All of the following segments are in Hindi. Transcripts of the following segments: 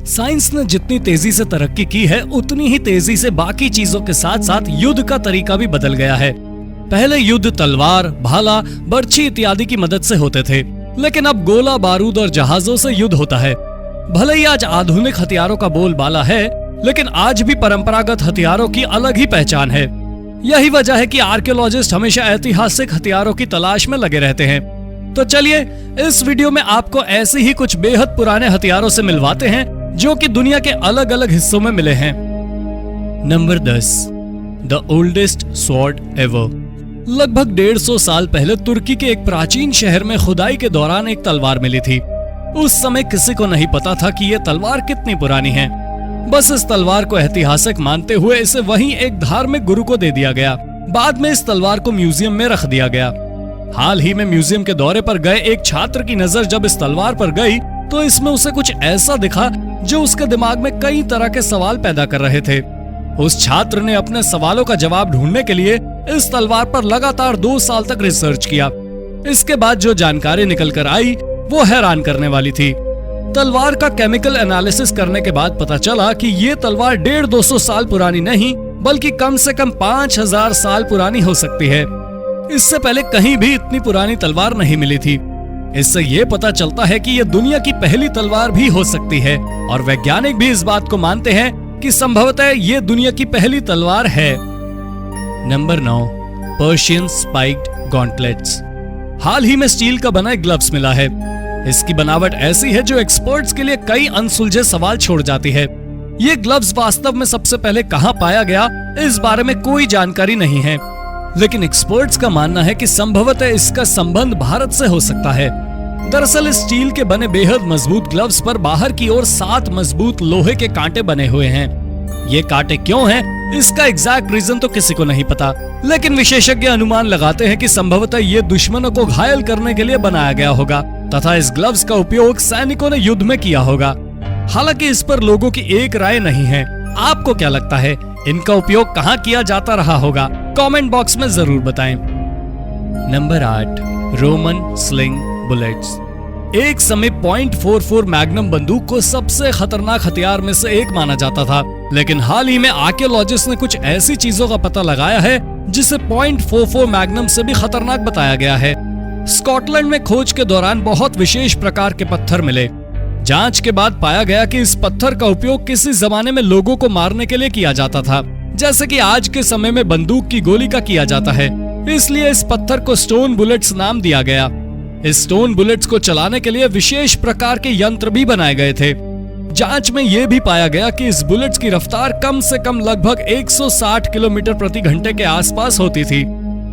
साइंस ने जितनी तेजी से तरक्की की है उतनी ही तेजी से बाकी चीजों के साथ साथ युद्ध का तरीका भी बदल गया है। पहले युद्ध तलवार, भाला, बर्छी इत्यादि की मदद से होते थे, लेकिन अब गोला बारूद और जहाजों से युद्ध होता है। भले ही आज आधुनिक हथियारों का बोलबाला है, लेकिन आज भी परंपरागत हथियारों की अलग ही पहचान है। यही वजह है कि आर्कियोलॉजिस्ट हमेशा ऐतिहासिक हथियारों की तलाश में लगे रहते हैं। तो चलिए इस वीडियो में आपको ऐसे ही कुछ बेहद पुराने हथियारों से मिलवाते हैं जो कि दुनिया के अलग अलग हिस्सों में मिले हैं। Number 10, the oldest sword ever. लगभग 150 साल पहले तुर्की के एक प्राचीन शहर में खुदाई के दौरान एक तलवार मिली थी। उस समय किसी को नहीं पता था कि यह तलवार कितनी पुरानी है। बस इस तलवार को ऐतिहासिक मानते हुए इसे वहीं एक धार्मिक गुरु को दे दिया गया। बाद में इस तलवार को म्यूजियम में रख दिया गया। हाल ही में म्यूजियम के दौरे पर गए एक छात्र की नजर जब इस तलवार पर गई तो इसमें उसे कुछ ऐसा दिखा जो उसके दिमाग में कई तरह के सवाल पैदा कर रहे थे। उस छात्र ने अपने सवालों का जवाब ढूंढने के लिए इस तलवार पर लगातार 2 साल तक रिसर्च किया। इसके बाद जो जानकारी निकल कर आई वो हैरान करने वाली थी। तलवार का केमिकल एनालिसिस करने के बाद पता चला कि ये तलवार 150-200 साल पुरानी नहीं बल्कि कम से कम 5000 साल पुरानी हो सकती है। इससे पहले कहीं भी इतनी पुरानी तलवार नहीं मिली थी। इससे ये पता चलता है कि यह दुनिया की पहली तलवार भी हो सकती है और वैज्ञानिक भी इस बात को मानते हैं कि संभवतः ये दुनिया की पहली तलवार है। Number 9, Persian spiked gauntlets. हाल ही में स्टील का बना एक ग्लव्स मिला है। इसकी बनावट ऐसी है जो एक्सपर्ट्स के लिए कई अनसुलझे सवाल छोड़ जाती है। ये ग्लव्स वास्तव में सबसे पहले कहां पाया गया इस बारे में कोई जानकारी नहीं है, लेकिन एक्सपर्ट्स का मानना है कि संभवतः इसका संबंध भारत से हो सकता है। दरअसल इस स्टील के बने बेहद मजबूत ग्लव्स पर बाहर की ओर 7 मजबूत लोहे के कांटे बने हुए हैं। ये कांटे क्यों हैं, इसका एग्जैक्ट रीजन तो किसी को नहीं पता, लेकिन विशेषज्ञ अनुमान लगाते हैं कि संभवतः ये दुश्मनों को घायल करने के लिए बनाया गया होगा तथा इस ग्लव्स का उपयोग सैनिकों ने युद्ध में किया होगा। हालांकि इस पर लोगों की एक राय नहीं है। आपको क्या लगता है इनका उपयोग कहां किया जाता रहा होगा? कमेंट बॉक्स में जरूर बताएं। Number 8, Roman sling bullets. एक समय .44 मैग्नम बंदूक को सबसे खतरनाक हथियार में से एक माना जाता था, लेकिन हाल ही में आर्कियोलॉजिस्ट ने कुछ ऐसी चीजों का पता लगाया है जिसे .44 मैग्नम से भी खतरनाक बताया गया है। स्कॉटलैंड में खोज के दौरान बहुत विशेष प्रकार के पत्थर मिले। जांच के बाद पाया गया कि इस पत्थर का उपयोग किसी जमाने में लोगों को मारने के लिए किया जाता था, जैसे कि आज के समय में बंदूक की गोली का किया जाता है। इसलिए इस पत्थर को स्टोन बुलेट्स नाम दिया गया। इस स्टोन बुलेट्स को चलाने के लिए विशेष प्रकार के यंत्र भी बनाए गए थे। जांच में यह भी पाया गया कि इस बुलेट्स की रफ्तार कम से कम लगभग 160 किलोमीटर प्रति घंटे के आसपास होती थी।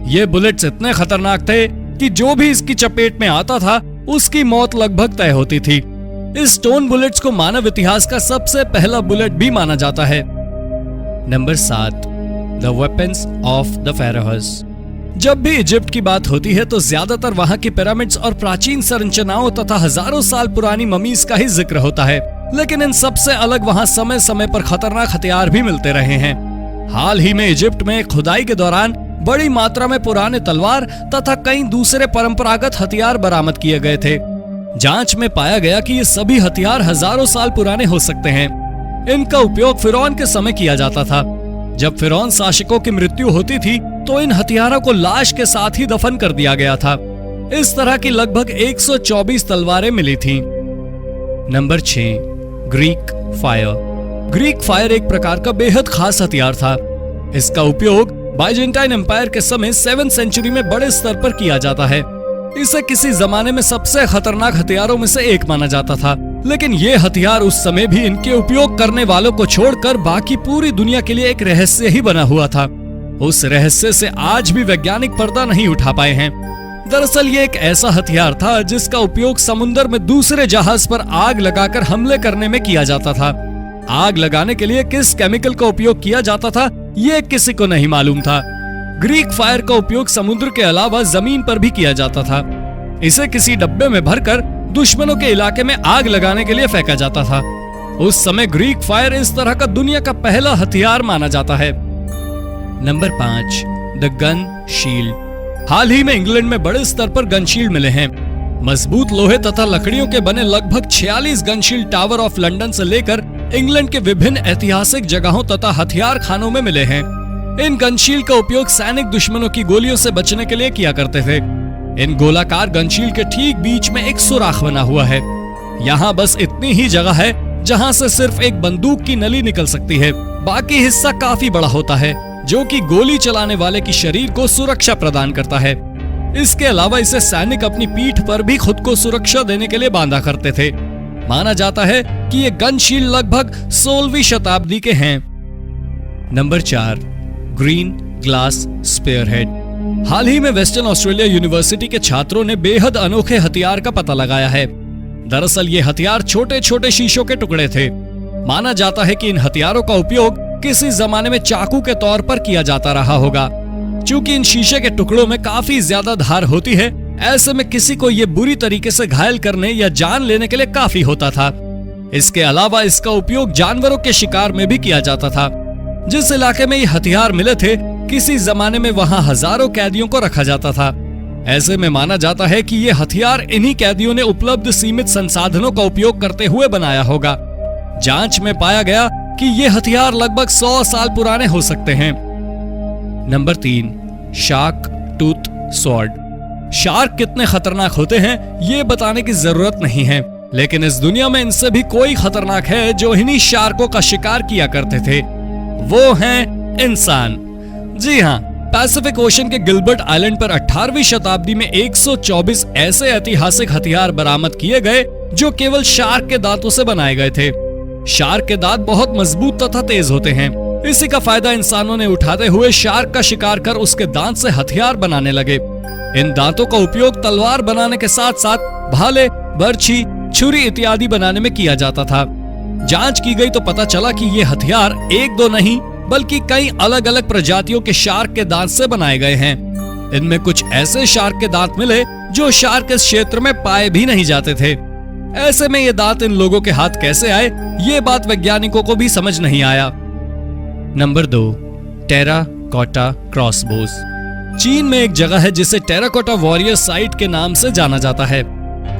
ये बुलेट्स इतने खतरनाक थे कि जो भी इसकी चपेट में आता था उसकी मौत लगभग तय होती थी। इस स्टोन बुलेट्स को मानव इतिहास का सबसे पहला बुलेट भी माना जाता है। Number 7, the weapons of the pharaohs. जब भी इजिप्ट की बात होती है तो ज्यादातर वहां की पिरामिड्स और प्राचीन संरचनाओं तथा हजारों साल पुरानी ममीज का ही जिक्र होता है, लेकिन इन सबसे अलग वहां समय समय पर खतरनाक हथियार भी मिलते रहे हैं। हाल ही में इजिप्ट में खुदाई के दौरान बड़ी मात्रा में पुराने तलवार तथा कई दूसरे परंपरागत हथियार बरामद किए गए थे। जांच में पाया गया कि ये सभी हथियार हजारों साल पुराने हो सकते हैं। इनका उपयोग फिरौन के समय किया जाता था। जब फिरौन शासकों की मृत्यु होती थी तो इन हथियारों को लाश के साथ ही दफन कर दिया गया था। इस तरह की लगभग 124 तलवारें मिली थीं। Number 6, Greek fire. Greek fire एक प्रकार का बेहद खास हथियार था। इसका उपयोग बाइजेंटाइन एम्पायर के समय 7वीं सेंचुरी में बड़े स्तर पर किया जाता है। इसे किसी जमाने में सबसे खतरनाक हथियारों में से एक माना जाता था, लेकिन ये हथियार उस समय भी इनके उपयोग करने वालों को छोड़कर बाकी पूरी दुनिया के लिए एक रहस्य ही बना हुआ था। उस रहस्य से आज भी वैज्ञानिक पर्दा नहीं उठा पाए हैं। दरअसल ये एक ऐसा हथियार था जिसका उपयोग समुद्र में दूसरे जहाज पर आग लगाकर हमले करने में किया जाता था। आग लगाने के लिए किस केमिकल का उपयोग किया जाता था ये किसी को नहीं मालूम था। ग्रीक फायर का उपयोग समुद्र के अलावा जमीन पर भी किया जाता था। इसे किसी डब्बे में भरकर दुश्मनों के इलाके में आग लगाने के लिए फेंका जाता था। उस समय ग्रीक फायर इस तरह का दुनिया का पहला हथियार माना जाता है। Number 5, the gun shield. हाल ही में इंग्लैंड में बड़े स्तर पर गन शील्ड मिले हैं। मजबूत लोहे तथा लकड़ियों के बने लगभग 46 गनशील्ड टावर ऑफ लंदन से लेकर इंग्लैंड के विभिन्न ऐतिहासिक जगहों तथा हथियार खानों में मिले हैं। इन गनशील्ड का उपयोग सैनिक दुश्मनों की गोलियों से बचने के लिए किया करते थे। इन गोलाकार गनशील्ड के ठीक बीच में एक सुराख बना हुआ है। यहाँ बस इतनी ही जगह है जहाँ से सिर्फ एक बंदूक की नली निकल सकती है। बाकी हिस्सा काफी बड़ा होता है, जो कि गोली चलाने वाले की शरीर को सुरक्षा प्रदान करता है। इसके अलावा इसे सैनिक अपनी पीठ पर भी खुद को सुरक्षा देने के लिए बांधा करते थे। माना जाता है कि ये गनशील्ड लगभग 16वीं शताब्दी के हैं। Number 4, green glass spearhead. हाल ही में वेस्टर्न ऑस्ट्रेलिया यूनिवर्सिटी के छात्रों ने बेहद अनोखे हथियार का पता लगाया है। दरअसल ये हथियार छोटे छोटे शीशों के टुकड़े थे। माना जाता है कि इन हथियारों का उपयोग किसी जमाने में चाकू के तौर पर किया जाता रहा होगा। चूंकि इन शीशे के टुकड़ों में काफी ज्यादा धार होती है, ऐसे में किसी को ये बुरी तरीके से घायल करने या जान लेने के लिए काफी होता था। इसके अलावा इसका उपयोग जानवरों के शिकार में भी किया जाता था। जिस इलाके में ये हथियार मिले थे, किसी जमाने में वहाँ हजारों कैदियों को रखा जाता था। ऐसे में माना जाता है कि ये हथियार इन्हीं कैदियों ने उपलब्ध सीमित संसाधनों का उपयोग करते हुए बनाया होगा। जांच में पाया गया कि ये हथियार लगभग 100 साल पुराने हो सकते हैं। Number 3, shark tooth sword. Shark कितने खतरनाक होते हैं ये बताने की जरूरत नहीं है, लेकिन इस दुनिया में इनसे भी कोई खतरनाक है जो इन्हीं शार्कों का शिकार किया करते थे। वो हैं इंसान। जी हाँ, पैसिफिक ओशन के गिलबर्ट आइलैंड पर 18वीं शताब्दी में 124 ऐसे ऐतिहासिक हथियार बरामद किए गए जो केवल शार्क के दांतों से बनाए गए थे। शार्क के दांत बहुत मजबूत तथा तेज होते हैं। इसी का फायदा इंसानों ने उठाते हुए शार्क का शिकार कर उसके दांत से हथियार बनाने लगे। इन दांतों का उपयोग तलवार बनाने के साथ साथ भाले, बर्छी, छुरी इत्यादि बनाने में किया जाता था। जांच की गई तो पता चला कि ये हथियार एक दो नहीं बल्कि कई अलग अलग प्रजातियों के शार्क के दांत से बनाए गए हैं। इनमें कुछ ऐसे शार्क के दांत मिले जो शार्क इस क्षेत्र में पाए भी नहीं जाते थे। ऐसे में ये दांत इन लोगों के हाथ कैसे आए, ये बात वैज्ञानिकों को भी समझ नहीं आया। Number 2, terracotta crossbows. चीन में एक जगह है जिसे टेराकोटा वॉरियर साइट के नाम से जाना जाता है।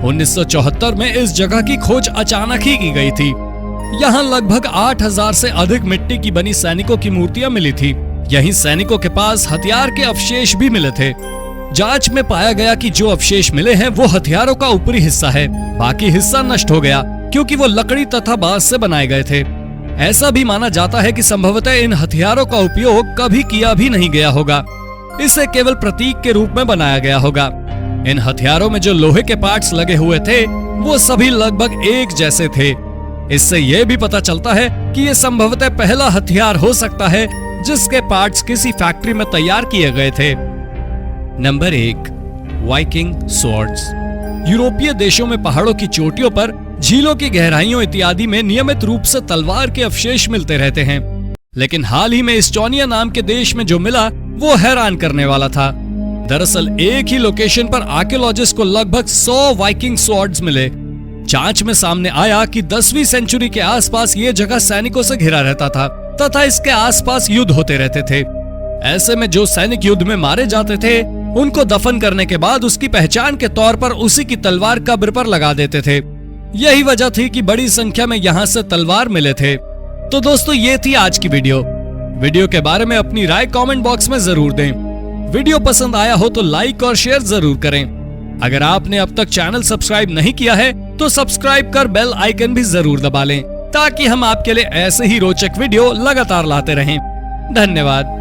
1974 में इस जगह की खोज अचानक ही की गई थी। यहाँ लगभग 8000 से अधिक मिट्टी की बनी सैनिकों की मूर्तियां मिली थी। यहीं सैनिकों के पास हथियार के अवशेष भी मिले थे। जांच में पाया गया कि जो अवशेष मिले हैं वो हथियारों का ऊपरी हिस्सा है, बाकी हिस्सा नष्ट हो गया क्योंकि वो लकड़ी तथा बांस से बनाए गए थे। ऐसा भी माना जाता है कि संभवतः इन हथियारों का उपयोग कभी किया भी नहीं गया होगा। इसे केवल प्रतीक के रूप में बनाया गया होगा। इन हथियारों में जो लोहे के पार्ट्स लगे हुए थे वो सभी लगभग एक जैसे थे। इससे यह भी पता चलता है कि ये संभवतः पहला हथियार हो सकता है जिसके पार्ट्स किसी फैक्ट्री में तैयार किए गए थे। Number 1, Viking swords. यूरोपीय देशों में पहाड़ों की चोटियों पर, झीलों की गहराइयों इत्यादि में नियमित रूप से तलवार के अवशेष मिलते रहते हैं। लेकिन हाल ही में एस्टोनिया नाम के देश में जो मिला वो हैरान करने वाला था। दरअसल एक ही लोकेशन पर आर्कियोलॉजिस्ट को लगभग 100 वाइकिंग स्वॉर्ड्स मिले। जांच में सामने आया कि 10वीं सेंचुरी के आसपास ये जगह सैनिकों से घिरा रहता था तथा इसके आसपास युद्ध होते रहते थे। ऐसे में जो सैनिक युद्ध में मारे जाते थे उनको दफन करने के बाद उसकी पहचान के तौर पर उसी की तलवार कब्र पर लगा देते थे। यही वजह थी कि बड़ी संख्या में यहाँ से तलवार मिले थे। तो दोस्तों ये थी आज की वीडियो के बारे में अपनी राय कमेंट बॉक्स में जरूर दें। वीडियो पसंद आया हो तो लाइक और शेयर जरूर करें। अगर आपने अब तक चैनल सब्सक्राइब नहीं किया है तो सब्सक्राइब कर बेल आइकन भी जरूर दबा लें ताकि हम आपके लिए ऐसे ही रोचक वीडियो लगातार लाते रहें। धन्यवाद।